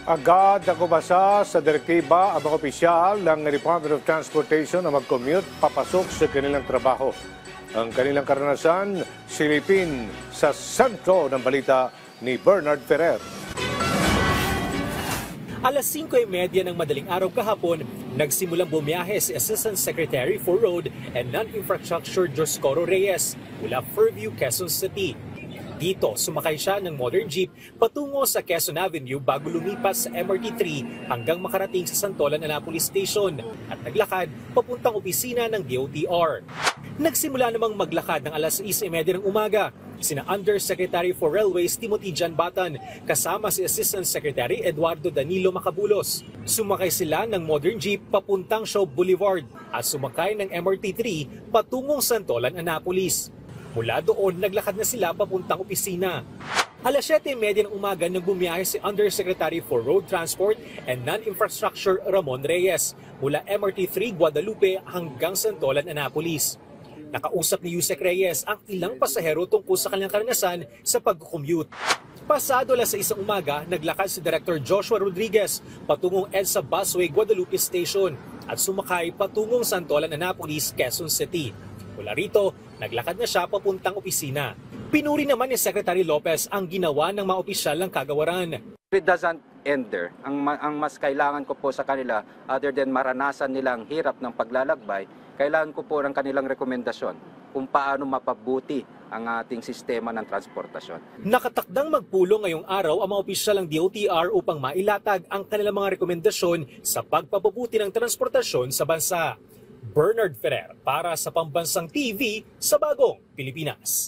Agad na kumasa sa direktiba ang mga opisyal ng Department of Transportation na mag-commute papasok sa kanilang trabaho. Ang kanilang karanasan, silipin sa sentro ng balita ni Bernard Ferrer. Alas 5:30 ng madaling araw kahapon, nagsimulang bumiyahe si Assistant Secretary for Road and Non-Infrastructure Dioscoro Reyes mula Fairview, Quezon City. Dito, sumakay siya ng modern jeep patungo sa Quezon Avenue bago lumipas sa MRT-3 hanggang makarating sa Santolan Annapolis Station at naglakad papuntang opisina ng DOTR. Nagsimula namang maglakad ng alas 6:30 ng umaga sina Undersecretary for Railways Timothy Jan Batan kasama si Assistant Secretary Eduardo Danilo Macabulos. Sumakay sila ng modern jeep papuntang Shaw Boulevard at sumakay ng MRT-3 patungong Santolan Annapolis. Mula doon, naglakad na sila papuntang opisina. Alas 7:30 ng umaga nang bumiyahe si Undersecretary for Road Transport and Non-Infrastructure Ramon Reyes mula MRT-3 Guadalupe hanggang Santolan Annapolis. Nakausap ni Yusek Reyes ang ilang pasahero tungkol sa kanilang karanasan sa pag-commute. Pasado alas 6 ng umaga, naglakad si Director Joshua Rodriguez patungong EDSA Busway Guadalupe Station at sumakay patungong Santolan Annapolis, Quezon City. Mula rito, naglakad na siya papuntang opisina. Pinuri naman ni Secretary Lopez ang ginawa ng mga opisyal ng kagawaran. It doesn't end there. Ang mas kailangan ko po sa kanila, other than maranasan nilang hirap ng paglalakbay, kailangan ko po ng kanilang rekomendasyon kung paano mapabuti ang ating sistema ng transportasyon. Nakatakdang magpulong ngayong araw ang mga opisyal ng DOTR upang mailatag ang kanilang mga rekomendasyon sa pagpapabuti ng transportasyon sa bansa. Bernard Ferrer para sa Pambansang TV sa Bagong Pilipinas.